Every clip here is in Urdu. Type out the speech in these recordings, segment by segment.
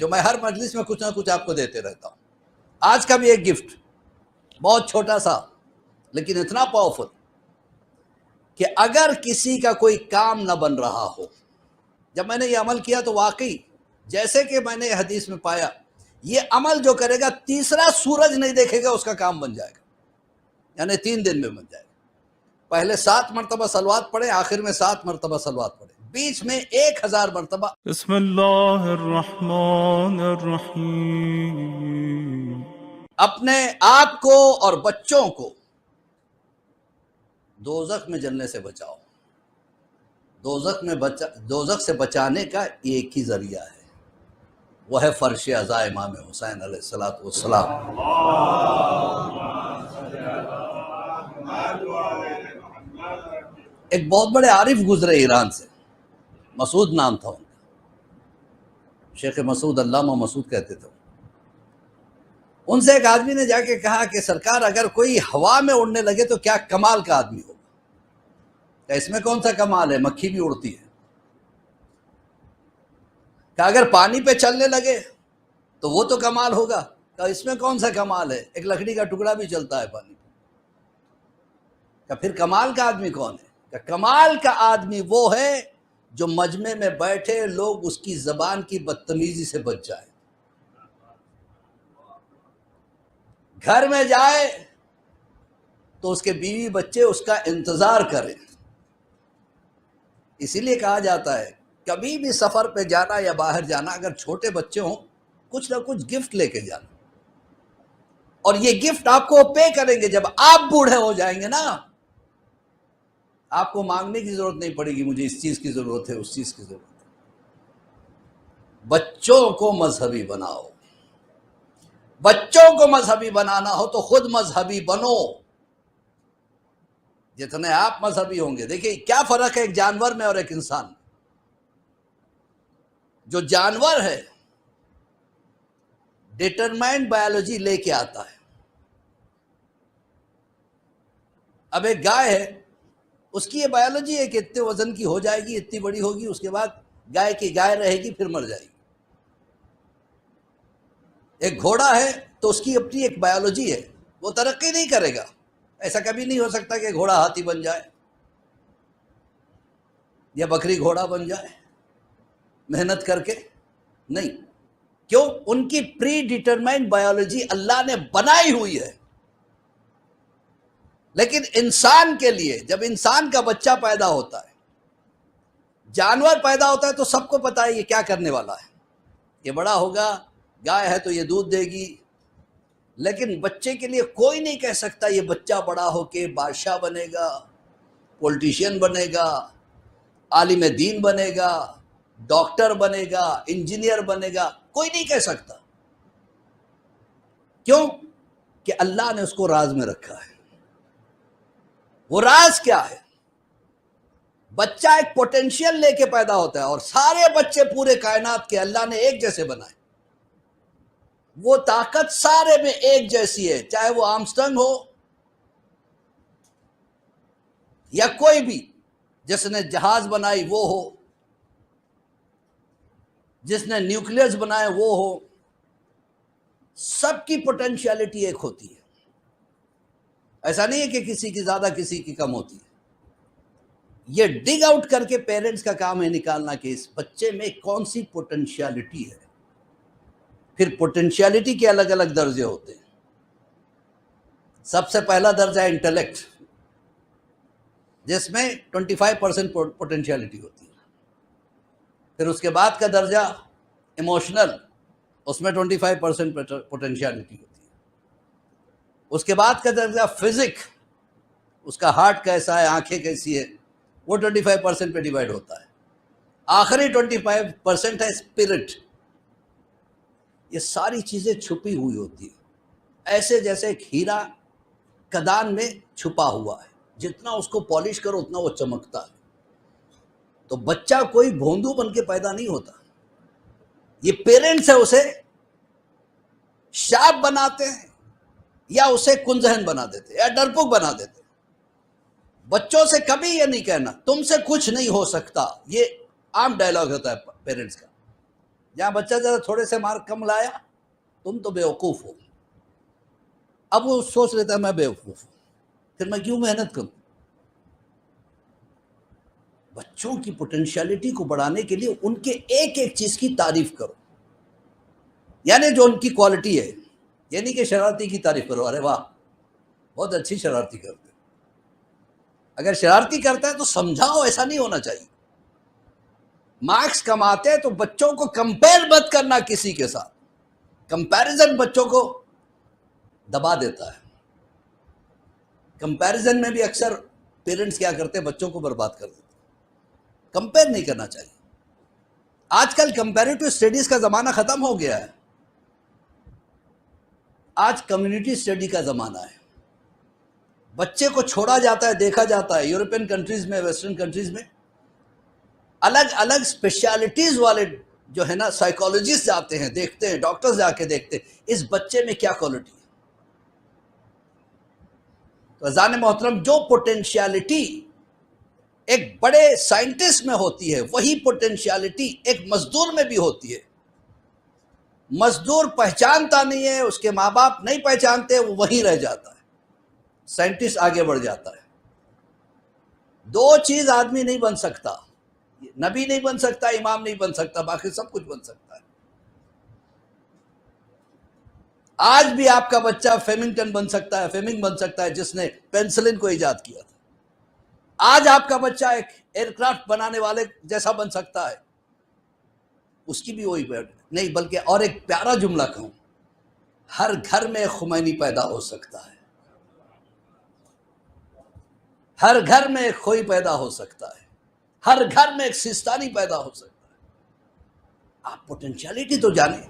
جو میں ہر مجلس میں کچھ نہ کچھ آپ کو دیتے رہتا ہوں. آج کا بھی ایک گفٹ بہت چھوٹا سا لیکن اتنا پاورفل کہ اگر کسی کا کوئی کام نہ بن رہا ہو، جب میں نے یہ عمل کیا تو واقعی جیسے کہ میں نے حدیث میں پایا، یہ عمل جو کرے گا تیسرا سورج نہیں دیکھے گا اس کا کام بن جائے گا، یعنی 3 دن میں بن جائے گا. پہلے 7 مرتبہ صلوات پڑھیں، آخر میں 7 مرتبہ صلوات پڑھیں، بیچ میں 1000 مرتبہ بسم اللہ الرحمن الرحیم. اپنے آپ کو اور بچوں کو دوزخ میں جلنے سے بچاؤ. دوزخ سے بچانے کا ایک ہی ذریعہ ہے، وہ ہے فرش عزا امام حسین علیہ السلام. ایک بہت بڑے عارف گزرے ایران سے، مسعود نام تھا ان کا، شیخ مسعود، علامہ مسعود کہتے تھے. ان سے ایک آدمی نے جا کے کہا کہ سرکار اگر کوئی ہوا میں اڑنے لگے تو کیا کمال کا آدمی ہوگا؟ کہ اس میں کون سا کمال ہے، مکھی بھی اڑتی ہے. کہ اگر پانی پہ چلنے لگے تو وہ تو کمال ہوگا. کہ اس میں کون سا کمال ہے، ایک لکڑی کا ٹکڑا بھی چلتا ہے پانی پہ. کہ پھر کمال کا آدمی کون ہے؟ کہ کمال کا آدمی وہ ہے جو مجمع میں بیٹھے لوگ اس کی زبان کی بدتمیزی سے بچ جائے، گھر میں جائے تو اس کے بیوی بچے اس کا انتظار کریں. اسی لیے کہا جاتا ہے کبھی بھی سفر پہ جانا یا باہر جانا، اگر چھوٹے بچے ہوں کچھ نہ کچھ گفٹ لے کے جانا، اور یہ گفٹ آپ کو پے کریں گے. جب آپ بوڑھے ہو جائیں گے نا، آپ کو مانگنے کی ضرورت نہیں پڑے گی مجھے اس چیز کی ضرورت ہے، اس چیز کی ضرورت ہے. بچوں کو مذہبی بناؤ. بچوں کو مذہبی بنانا ہو تو خود مذہبی بنو. جتنے آپ مذہبی ہوں گے، دیکھیں کیا فرق ہے ایک جانور میں اور ایک انسان میں. جو جانور ہے ڈیٹرمائنڈ بایولوجی لے کے آتا ہے. اب ایک گائے ہے، اس کی یہ بایولوجی ہے کہ اتنے وزن کی ہو جائے گی، اتنی بڑی ہوگی، اس کے بعد گائے کی گائے رہے گی، پھر مر جائے گی. ایک گھوڑا ہے تو اس کی اپنی ایک بایولوجی ہے، وہ ترقی نہیں کرے گا. ایسا کبھی نہیں ہو سکتا کہ گھوڑا ہاتھی بن جائے یا بکری گھوڑا بن جائے محنت کر کے، نہیں. کیوں؟ ان کی پری ڈیٹرمائنڈ بایولوجی اللہ نے بنائی ہوئی ہے. لیکن انسان کے لیے جب انسان کا بچہ پیدا ہوتا ہے، جانور پیدا ہوتا ہے تو سب کو پتا ہے یہ کیا کرنے والا ہے، یہ بڑا ہوگا، گائے ہے تو یہ دودھ دے گی. لیکن بچے کے لیے کوئی نہیں کہہ سکتا یہ بچہ بڑا ہو کے بادشاہ بنے گا، پولیٹیشین بنے گا، عالم دین بنے گا، ڈاکٹر بنے گا، انجینئر بنے گا. کوئی نہیں کہہ سکتا. کیوں؟ کہ اللہ نے اس کو راز میں رکھا ہے. وہ راز کیا ہے؟ بچہ ایک پوٹینشیل لے کے پیدا ہوتا ہے، اور سارے بچے پورے کائنات کے اللہ نے ایک جیسے بنائے. وہ طاقت سارے میں ایک جیسی ہے، چاہے وہ آرمسٹرنگ ہو یا کوئی بھی جس نے جہاز بنائی وہ ہو، جس نے نیوکلیئرز بنائے وہ ہو. سب کی پوٹینشیلٹی ایک ہوتی ہے. ایسا نہیں ہے کہ کسی کی زیادہ کسی کی کم ہوتی ہے. یہ ڈگ آؤٹ کر کے پیرنٹس کا کام ہے نکالنا کہ اس بچے میں کون سی پوٹینشیلٹی ہے. پھر پوٹینشیلٹی کے الگ الگ درجے ہوتے ہیں. سب سے پہلا درجہ انٹلیکٹ، جس میں 25% پوٹینشیلٹی ہوتی ہے. پھر اس کے بعد کا درجہ ایموشنل، اس میں 25% پوٹینشیلٹی ہوتی ہے. اس کے بعد کا درجہ فزک، اس کا ہارٹ کیسا ہے، آنکھیں کیسی ہے، وہ 25% پہ ڈیوائیڈ ہوتا ہے. آخری 25% ہے اسپرٹ. یہ ساری چیزیں چھپی ہوئی ہوتی ہیں، ایسے جیسے ایک ہیرا کدان میں چھپا ہوا ہے، جتنا اس کو پالش کرو اتنا وہ چمکتا ہے. تو بچہ کوئی بھوندو بن کے پیدا نہیں ہوتا. یہ پیرنٹس ہے اسے شارپ بناتے ہیں یا اسے کنذہن بنا دیتے یا ڈرپوک بنا دیتے. بچوں سے کبھی یہ نہیں کہنا تم سے کچھ نہیں ہو سکتا. یہ عام ڈائلاگ ہوتا ہے پیرنٹس کا. جہاں بچہ ذرا تھوڑے سے مارک کم لایا تم تو بیوقوف ہو، اب وہ سوچ لیتا ہے میں بیوقوف ہوں، پھر میں کیوں محنت کروں؟ بچوں کی پوٹینشیلٹی کو بڑھانے کے لیے ان کے ایک ایک چیز کی تعریف کرو، یعنی جو ان کی کوالٹی ہے، یہ نہیں کہ شرارتی کی تعریف کرو، ارے واہ بہت اچھی شرارتی کرتے، اگر شرارتی کرتا ہے تو سمجھاؤ، ایسا نہیں ہونا چاہیے۔ مارکس کماتے ہیں تو بچوں کو کمپیئر مت کرنا کسی کے ساتھ، کمپیریزن بچوں کو دبا دیتا ہے۔ کمپیریزن میں بھی اکثر پیرنٹس کیا کرتے ہیں، بچوں کو برباد کر دیتے ہیں۔ کمپیئر نہیں کرنا چاہیے۔ آج کل کمپیریٹو اسٹڈیز کا زمانہ ختم ہو گیا ہے، آج کمیونٹی اسٹڈی کا زمانہ ہے۔ بچے کو چھوڑا جاتا ہے، دیکھا جاتا ہے یورپین کنٹریز میں، ویسٹرن کنٹریز میں الگ الگ اسپیشلٹیز والے جو ہے نا سائیکالوجسٹ جاتے ہیں، دیکھتے ہیں، ڈاکٹرز جا کے دیکھتے ہیں اس بچے میں کیا کوالٹی ہے۔ تو عزیزان محترم، جو پوٹینشیلٹی ایک بڑے سائنٹسٹ میں ہوتی ہے وہی پوٹینشیلٹی ایک مزدور میں بھی ہوتی ہے۔ مزدور پہچانتا نہیں ہے، اس کے ماں باپ نہیں پہچانتے، وہ وہیں رہ جاتا ہے، سائنٹسٹ آگے بڑھ جاتا ہے۔ دو چیز آدمی نہیں بن سکتا، نبی نہیں بن سکتا، امام نہیں بن سکتا، باقی سب کچھ بن سکتا ہے۔ آج بھی آپ کا بچہ فیمنگٹن بن سکتا ہے، فیمنگ بن سکتا ہے جس نے پینسلن کو ایجاد کیا تھا۔ آج آپ کا بچہ ایک ایئر کرافٹ بنانے والے جیسا بن سکتا ہے، اس کی بھی وہی نہیں، بلکہ اور ایک پیارا جملہ کہوں، ہر گھر میں ایک خمینی پیدا ہو سکتا ہے، ہر گھر میں ایک خوئی پیدا ہو سکتا ہے، ہر گھر میں ایک سیستانی پیدا ہو سکتا ہے۔ آپ پوٹینشیلٹی تو جانیں،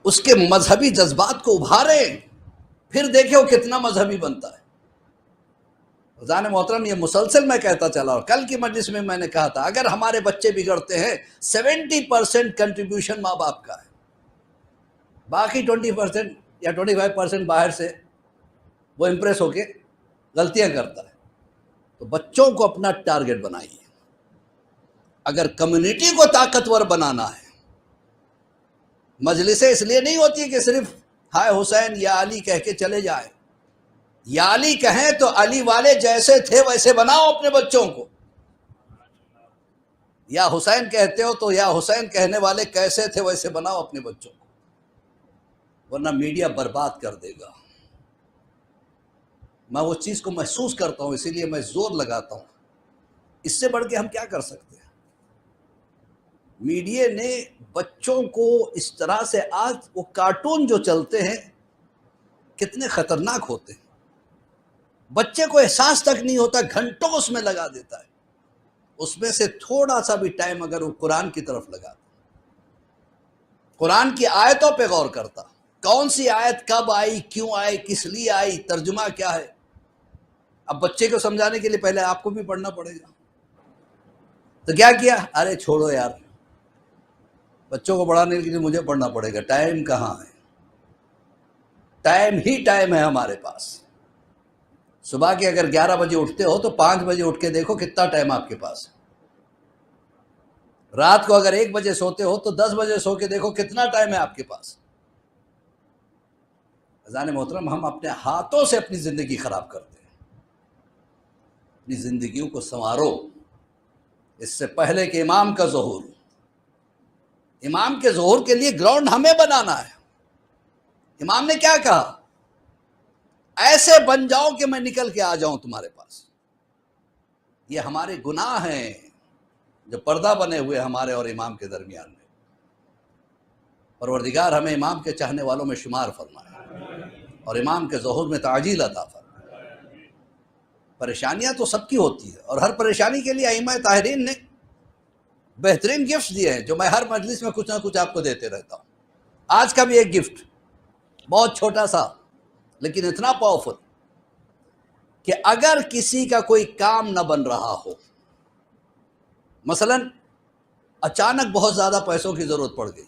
اس کے مذہبی جذبات کو ابھاریں، پھر دیکھیں وہ کتنا مذہبی بنتا ہے۔ عزیزان محترم، یہ مسلسل میں کہتا چلا، اور کل کی مجلس میں نے کہا تھا، اگر ہمارے بچے بگڑتے ہیں 70% کنٹریبیوشن ماں باپ کا ہے، باقی 20% یا 25% باہر سے وہ امپریس ہو کے غلطیاں کرتا ہے۔ تو بچوں کو اپنا ٹارگٹ بنائیے۔ اگر کمیونٹی کو طاقتور بنانا ہے، مجلسیں اس لیے نہیں ہوتی کہ صرف ہائے حسین یا علی کہہ کے چلے جائیں، یا علی کہیں تو علی والے جیسے تھے ویسے بناؤ اپنے بچوں کو، یا حسین کہتے ہو تو یا حسین کہنے والے کیسے تھے ویسے بناؤ اپنے بچوں کو، ورنہ میڈیا برباد کر دے گا۔ میں وہ چیز کو محسوس کرتا ہوں، اسی لیے میں زور لگاتا ہوں۔ اس سے بڑھ کے ہم کیا کر سکتے ہیں؟ میڈیا نے بچوں کو اس طرح سے، آج وہ کارٹون جو چلتے ہیں کتنے خطرناک ہوتے ہیں، بچے کو احساس تک نہیں ہوتا، گھنٹوں اس میں لگا دیتا ہے۔ اس میں سے تھوڑا سا بھی ٹائم اگر وہ قرآن کی طرف لگاتا، قرآن کی آیتوں پہ غور کرتا، کون سی آیت کب آئی، کیوں آئی، کس لیے آئی، ترجمہ کیا ہے۔ اب بچے کو سمجھانے کے لیے پہلے آپ کو بھی پڑھنا پڑے گا، تو کیا کیا؟ ارے چھوڑو یار، بچوں کو پڑھانے کے لیے مجھے پڑھنا پڑے گا، ٹائم کہاں ہے؟ ٹائم ہی ٹائم ہے ہمارے پاس۔ صبح کے اگر 11 بجے اٹھتے ہو تو 5 بجے اٹھ کے دیکھو کتنا ٹائم آپ کے پاس ہے۔ رات کو اگر 1 بجے سوتے ہو تو 10 بجے سو کے دیکھو کتنا ٹائم ہے آپ کے پاس۔ عزیزان محترم، ہم اپنے ہاتھوں سے اپنی زندگی خراب کرتے ہیں۔ اپنی زندگیوں کو سنوارو، اس سے پہلے کہ امام کا ظہور، امام کے ظہور کے لیے گراؤنڈ ہمیں بنانا ہے۔ امام نے کیا کہا؟ ایسے بن جاؤ کہ میں نکل کے آ جاؤں تمہارے پاس۔ یہ ہمارے گناہ ہیں جو پردہ بنے ہوئے ہمارے اور امام کے درمیان میں۔ پروردگار ہمیں امام کے چاہنے والوں میں شمار فرمائے اور امام کے ظہور میں تعجیل عطا فرمائے۔ پریشانیاں تو سب کی ہوتی ہے، اور ہر پریشانی کے لیے ائمہ طاہرین نے بہترین گفٹ دیے ہیں، جو میں ہر مجلس میں کچھ نہ کچھ آپ کو دیتے رہتا ہوں۔ آج کا بھی ایک گفٹ، بہت چھوٹا سا لیکن اتنا پاورفل، کہ اگر کسی کا کوئی کام نہ بن رہا ہو، مثلا اچانک بہت زیادہ پیسوں کی ضرورت پڑ گئی،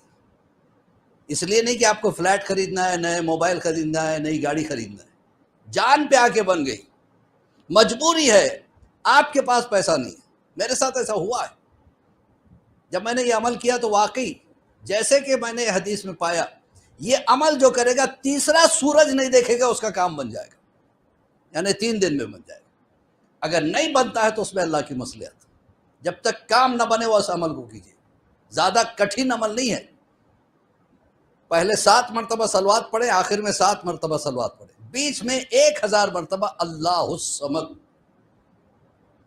اس لیے نہیں کہ آپ کو فلیٹ خریدنا ہے، نئے موبائل خریدنا ہے، نئی گاڑی خریدنا ہے، جان پہ آ کے بن گئی، مجبوری ہے، آپ کے پاس پیسہ نہیں ہے۔ میرے ساتھ ایسا ہوا ہے، جب میں نے یہ عمل کیا تو واقعی جیسے کہ میں نے حدیث میں پایا، یہ عمل جو کرے گا تیسرا سورج نہیں دیکھے گا اس کا کام بن جائے گا، یعنی 3 دن میں بن جائے گا۔ اگر نہیں بنتا ہے تو اس میں اللہ کی مصلحت، جب تک کام نہ بنے وہ اس عمل کو کیجیے، زیادہ کٹھن عمل نہیں ہے۔ پہلے 7 مرتبہ صلوات پڑھے، آخر میں 7 مرتبہ صلوات پڑھے، بیچ میں 1000 مرتبہ اللہ الصمد،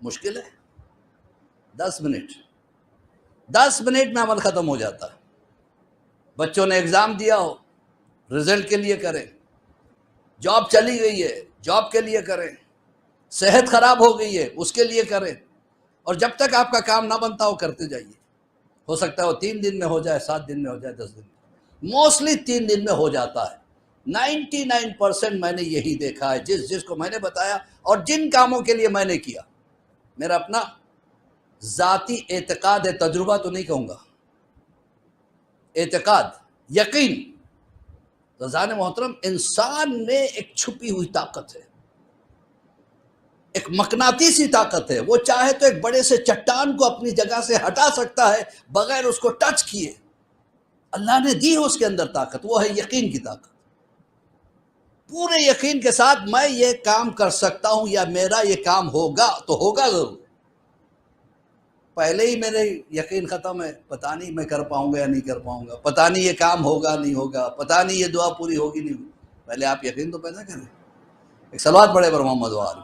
مشکل ہے؟ 10 منٹ میں عمل ختم ہو جاتا ہے۔ بچوں نے ایگزام دیا ہو، رزلٹ کے لیے کریں، جاب چلی گئی ہے جاب کے لیے کریں، صحت خراب ہو گئی ہے اس کے لیے کریں، اور جب تک آپ کا کام نہ بنتا ہو کرتے جائیے۔ ہو سکتا ہے وہ 3 دن میں ہو جائے، 7 دن میں ہو جائے، 10 دن میں، موسٹلی 3 دن میں ہو جاتا ہے۔ 99% میں نے یہی دیکھا ہے، جس کو میں نے بتایا اور جن کاموں کے لیے میں نے کیا، میرا اپنا ذاتی اعتقاد ہے، تجربہ تو نہیں کہوں گا، اعتقاد، یقین۔ رضان محترم، انسان میں ایک چھپی ہوئی طاقت ہے، ایک مقناطیسی طاقت ہے، وہ چاہے تو ایک بڑے سے چٹان کو اپنی جگہ سے ہٹا سکتا ہے بغیر اس کو ٹچ کیے۔ اللہ نے دی ہے اس کے اندر طاقت، وہ ہے یقین کی طاقت۔ پورے یقین کے ساتھ میں یہ کام کر سکتا ہوں یا میرا یہ کام ہوگا تو ہوگا ضرور۔ پہلے ہی میرے یقین ختم ہے، پتہ نہیں میں کر پاؤں گا یا نہیں کر پاؤں گا، پتہ نہیں یہ کام ہوگا نہیں ہوگا، پتہ نہیں یہ دعا پوری ہوگی نہیں ہوگی۔ پہلے آپ یقین تو پیدا کریں۔ ایک صلوات پڑھے پر محمد و آل۔